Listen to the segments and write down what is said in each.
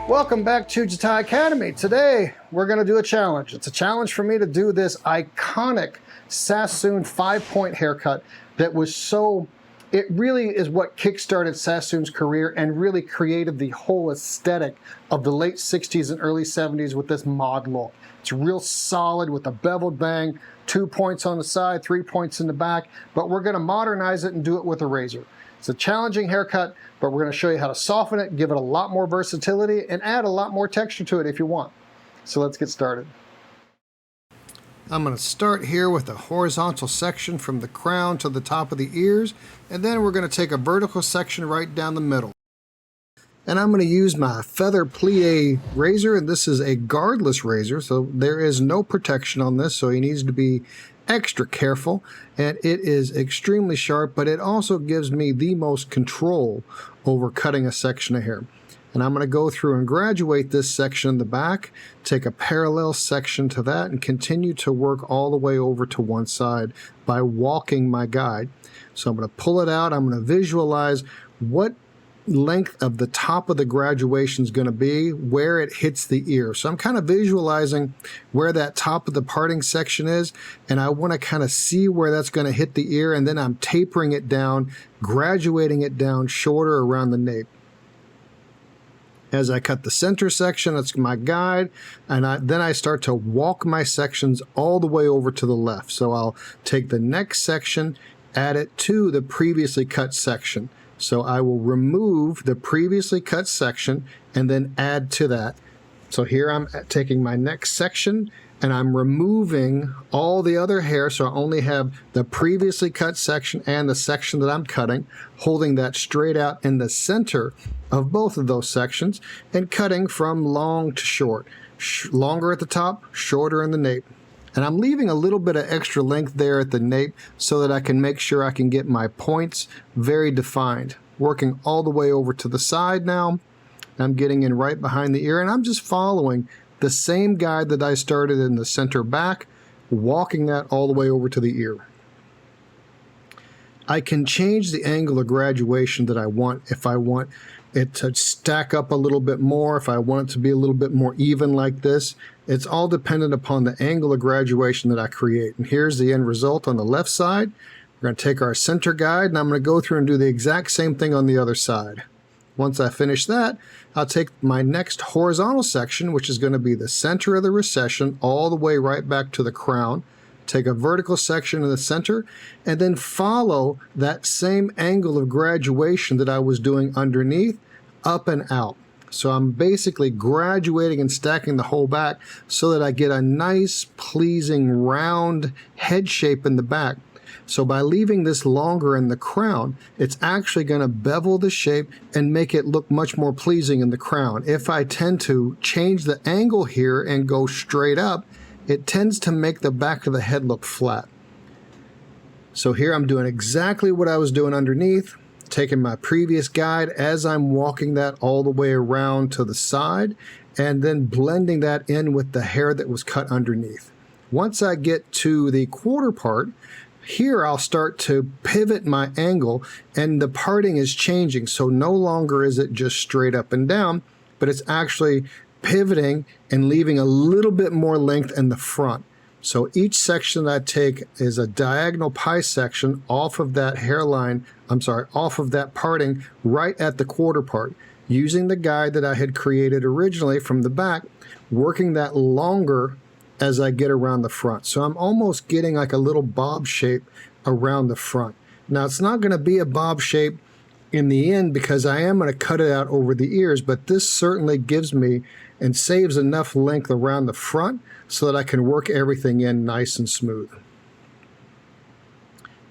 Welcome back to Jatai Academy. Today we're going to do a challenge. It's a challenge for me to do this iconic Sassoon 5-point haircut that was it really is what kickstarted Sassoon's career and really created the whole aesthetic of the late 60s and early 70s with this mod look. It's real solid with a beveled bang, 2 points on the side, 3 points in the back, but we're going to modernize it and do it with a razor. It's a challenging haircut, but we're going to show you how to soften it, give it a lot more versatility, and add a lot more texture to it if you want. So let's get started. I'm going to start here with a horizontal section from the crown to the top of the ears, and then we're going to take a vertical section right down the middle. And I'm going to use my Feather Plier Razor, and this is a guardless razor, so there is no protection on this, so he needs to be extra careful, and it is extremely sharp, but it also gives me the most control over cutting a section of hair. And I'm going to go through and graduate this section in the back, take a parallel section to that, and continue to work all the way over to one side by walking my guide. So I'm going to pull it out. I'm going to visualize what length of the top of the graduation is going to be, where it hits the ear. So I'm kind of visualizing where that top of the parting section is, and I want to kind of see where that's going to hit the ear, and then I'm tapering it down, graduating it down shorter around the nape. As I cut the center section, that's my guide, and then I start to walk my sections all the way over to the left. So I'll take the next section, add it to the previously cut section. So I will remove the previously cut section and then add to that. So here I'm taking my next section and I'm removing all the other hair, so I only have the previously cut section and the section that I'm cutting, holding that straight out in the center of both of those sections and cutting from long to short. Longer at the top, shorter in the nape. And I'm leaving a little bit of extra length there at the nape so that I can make sure I can get my points very defined. Working all the way over to the side now. I'm getting in right behind the ear, and I'm just following the same guide that I started in the center back, walking that all the way over to the ear. I can change the angle of graduation that I want if I want it to stack up a little bit more, if I want it to be a little bit more even like this. It's all dependent upon the angle of graduation that I create. And here's the end result on the left side. We're going to take our center guide, and I'm going to go through and do the exact same thing on the other side. Once I finish that, I'll take my next horizontal section, which is going to be the center of the recession, all the way right back to the crown. Take a vertical section in the center, and then follow that same angle of graduation that I was doing underneath, up and out. So I'm basically graduating and stacking the whole back so that I get a nice, pleasing, round head shape in the back. So by leaving this longer in the crown, it's actually going to bevel the shape and make it look much more pleasing in the crown. If I tend to change the angle here and go straight up, it tends to make the back of the head look flat. So here I'm doing exactly what I was doing underneath, taking my previous guide as I'm walking that all the way around to the side, and then blending that in with the hair that was cut underneath. Once I get to the quarter part, here I'll start to pivot my angle, and the parting is changing. So no longer is it just straight up and down, but it's actually pivoting and leaving a little bit more length in the front. So each section that I take is a diagonal pie section off of that hairline, off of that parting right at the quarter part, using the guide that I had created originally from the back, working that longer as I get around the front. So I'm almost getting like a little bob shape around the front. Now it's not going to be a bob shape in the end because I am going to cut it out over the ears, but this certainly gives me and saves enough length around the front so that I can work everything in nice and smooth.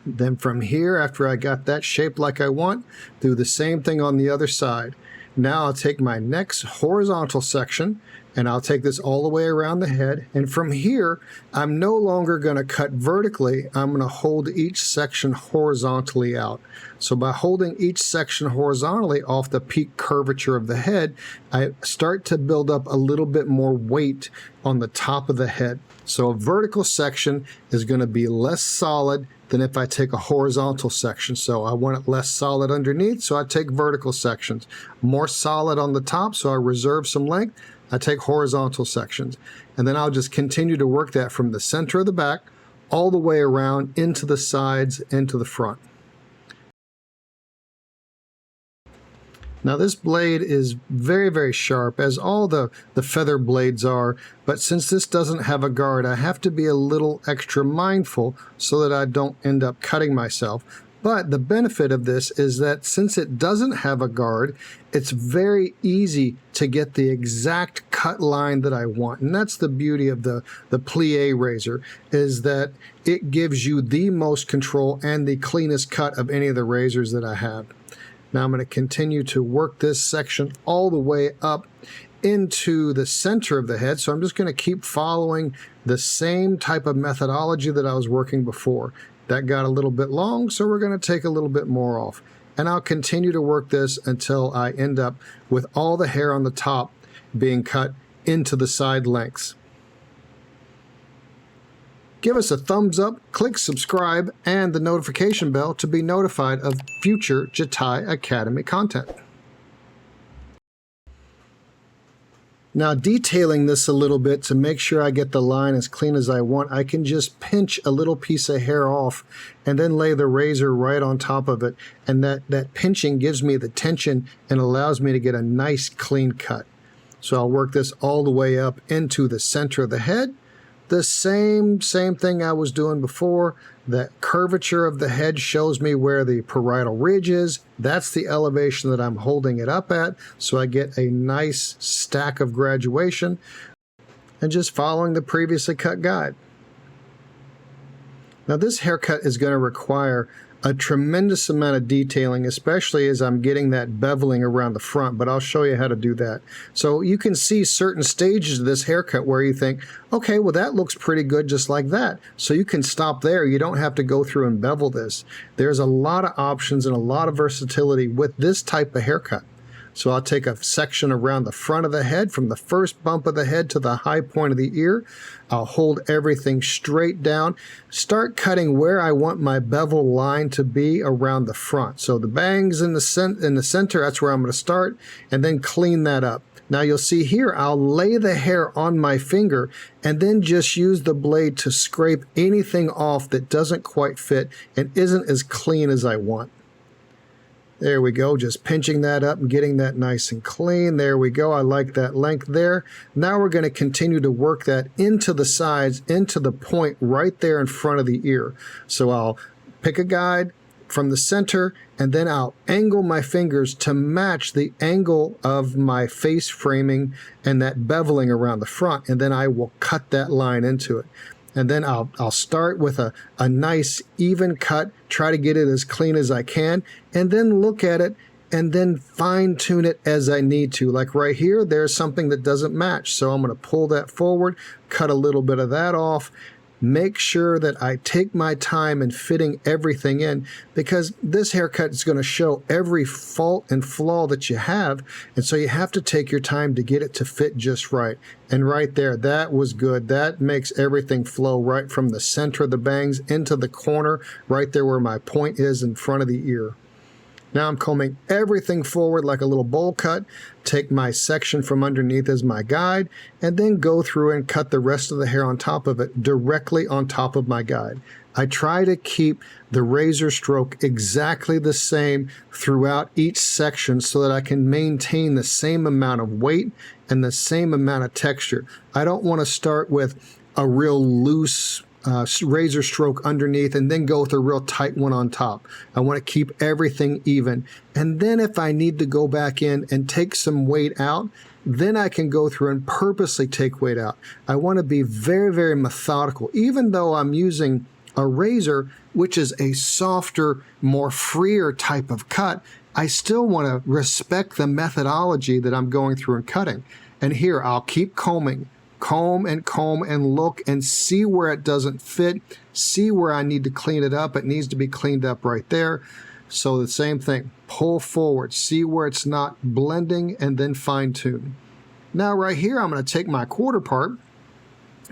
Then from here, after I got that shape like I want, do the same thing on the other side. Now I'll take my next horizontal section And I'll take this all the way around the head. And from here, I'm no longer going to cut vertically. I'm going to hold each section horizontally out. So by holding each section horizontally off the peak curvature of the head, I start to build up a little bit more weight on the top of the head. So a vertical section is going to be less solid than if I take a horizontal section. So I want it less solid underneath, so I take vertical sections. More solid on the top, so I reserve some length. I take horizontal sections. And then I'll just continue to work that from the center of the back all the way around into the sides, into the front. Now this blade is very, very sharp, as all the feather blades are, but since this doesn't have a guard, I have to be a little extra mindful so that I don't end up cutting myself. But the benefit of this is that since it doesn't have a guard, it's very easy to get the exact cut line that I want. And that's the beauty of the plier razor, is that it gives you the most control and the cleanest cut of any of the razors that I have. Now I'm going to continue to work this section all the way up into the center of the head. So I'm just going to keep following the same type of methodology that I was working before. That got a little bit long, so we're going to take a little bit more off. And I'll continue to work this until I end up with all the hair on the top being cut into the side lengths. Give us a thumbs up, click subscribe, and the notification bell to be notified of future Jatai Academy content. Now, detailing this a little bit to make sure I get the line as clean as I want, I can just pinch a little piece of hair off and then lay the razor right on top of it. And that pinching gives me the tension and allows me to get a nice clean cut. So I'll work this all the way up into the center of the head. The same thing I was doing before. That curvature of the head shows me where the parietal ridge is. That's the elevation that I'm holding it up at, so I get a nice stack of graduation, and just following the previously cut guide. Now this haircut is going to require a tremendous amount of detailing, especially as I'm getting that beveling around the front, but I'll show you how to do that. So you can see certain stages of this haircut where you think, okay, well that looks pretty good just like that. So you can stop there. You don't have to go through and bevel this. There's a lot of options and a lot of versatility with this type of haircut. So I'll take a section around the front of the head, from the first bump of the head to the high point of the ear. I'll hold everything straight down, start cutting where I want my bevel line to be around the front. So the bangs in the center, that's where I'm going to start, and then clean that up. Now you'll see here, I'll lay the hair on my finger and then just use the blade to scrape anything off that doesn't quite fit and isn't as clean as I want. There we go, just pinching that up and getting that nice and clean. There we go, I like that length there. Now we're going to continue to work that into the sides, into the point right there in front of the ear. So I'll pick a guide from the center, and then I'll angle my fingers to match the angle of my face framing and that beveling around the front, and then I will cut that line into it. And then I'll start with a nice even cut, try to get it as clean as I can, and then look at it and then fine tune it as I need to. Like right here, there's something that doesn't match. So I'm going to pull that forward, cut a little bit of that off, make sure that I take my time in fitting everything in, because this haircut is going to show every fault and flaw that you have. And so you have to take your time to get it to fit just right. And right there, that was good. That makes everything flow right from the center of the bangs into the corner, right there where my point is in front of the ear. Now I'm combing everything forward like a little bowl cut, take my section from underneath as my guide, and then go through and cut the rest of the hair on top of it directly on top of my guide. I try to keep the razor stroke exactly the same throughout each section so that I can maintain the same amount of weight and the same amount of texture. I don't want to start with a real loose razor stroke underneath and then go with a real tight one on top. I want to keep everything even. And then if I need to go back in and take some weight out, then I can go through and purposely take weight out. I want to be very, very methodical. Even though I'm using a razor, which is a softer, more freer type of cut, I still want to respect the methodology that I'm going through and cutting. And here, I'll keep combing. Comb and look and see where it doesn't fit, see where I need to clean it up. It needs to be cleaned up right there. So the same thing, pull forward, see where it's not blending, and then fine tune. Now right here, I'm going to take my quarter part,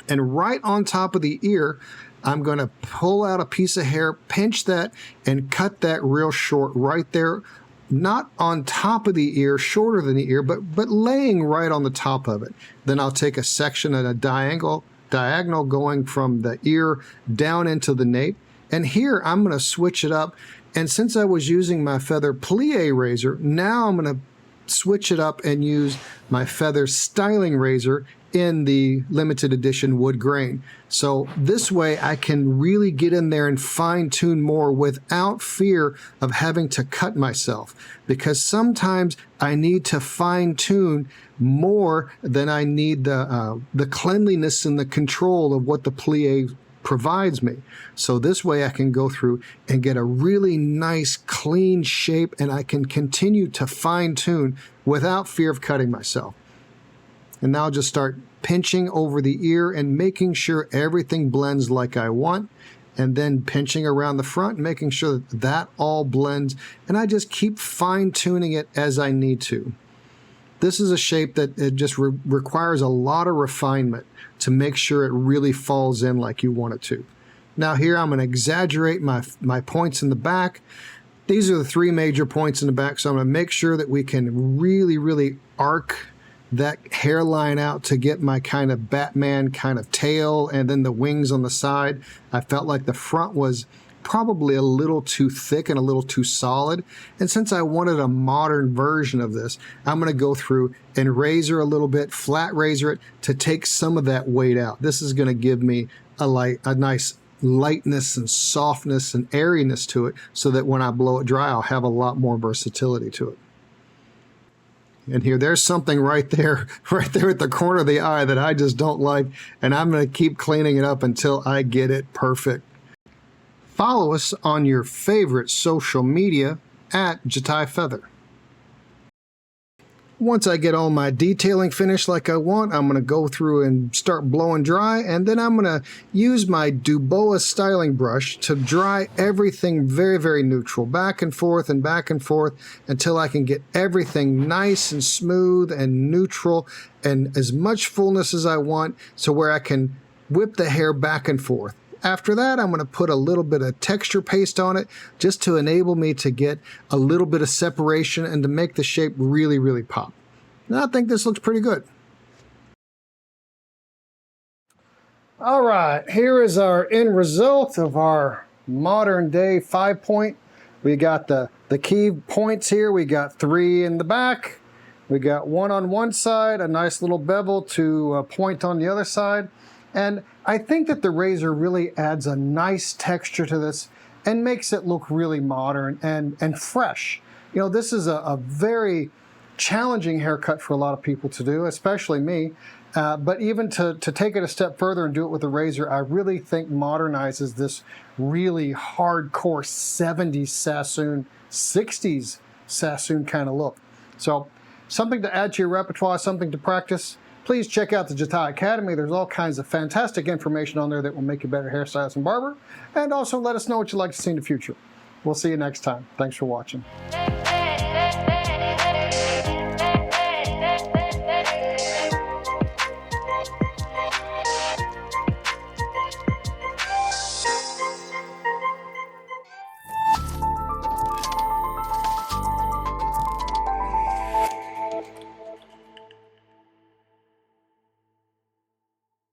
and right on top of the ear, I'm going to pull out a piece of hair, pinch that, and cut that real short right there. Not on top of the ear, shorter than the ear, but laying right on the top of it. Then I'll take a section at a diagonal going from the ear down into the nape. And here I'm going to switch it up. And since I was using my Feather Plier Razor, now I'm going to switch it up and use my Feather Styling Razor in the limited edition wood grain. So this way I can really get in there and fine tune more without fear of having to cut myself, because sometimes I need to fine tune more than I need the cleanliness and the control of what the plie provides me. So this way I can go through and get a really nice clean shape, and I can continue to fine tune without fear of cutting myself. And now I'll just start pinching over the ear and making sure everything blends like I want, and then pinching around the front, making sure that that all blends, and I just keep fine tuning it as I need to. This is a shape that it just requires a lot of refinement to make sure it really falls in like you want it to. Now here I'm going to exaggerate my points in the back. These are the three major points in the back, so I'm going to make sure that we can really arc that hairline out to get my kind of Batman kind of tail, and then the wings on the side. I felt like the front was probably a little too thick and a little too solid. And since I wanted a modern version of this, I'm going to go through and razor a little bit, flat razor it to take some of that weight out. This is going to give me a nice lightness and softness and airiness to it, so that when I blow it dry, I'll have a lot more versatility to it. And here, there's something right there at the corner of the eye that I just don't like, and I'm going to keep cleaning it up until I get it perfect. Follow us on your favorite social media at Jatai Feather. Once I get all my detailing finished like I want, I'm going to go through and start blowing dry, and then I'm going to use my Dubois styling brush to dry everything very neutral, back and forth until I can get everything nice and smooth and neutral and as much fullness as I want, so where I can whip the hair back and forth. After that, I'm going to put a little bit of texture paste on it just to enable me to get a little bit of separation and to make the shape really pop. And I think this looks pretty good. All right, here is our end result of our modern day 5-point. We got the key points here. We got 3 in the back. We got 1 on one side, a nice little bevel to a point on the other side. And I think that the razor really adds a nice texture to this and makes it look really modern and fresh. You know, this is a very challenging haircut for a lot of people to do, especially me. But even to take it a step further and do it with a razor, I really think modernizes this really hardcore 70s Sassoon, 60s Sassoon kind of look. So something to add to your repertoire, something to practice. Please check out the Jatai Academy. There's all kinds of fantastic information on there that will make you a better hairstylist and barber. And also let us know what you'd like to see in the future. We'll see you next time. Thanks for watching.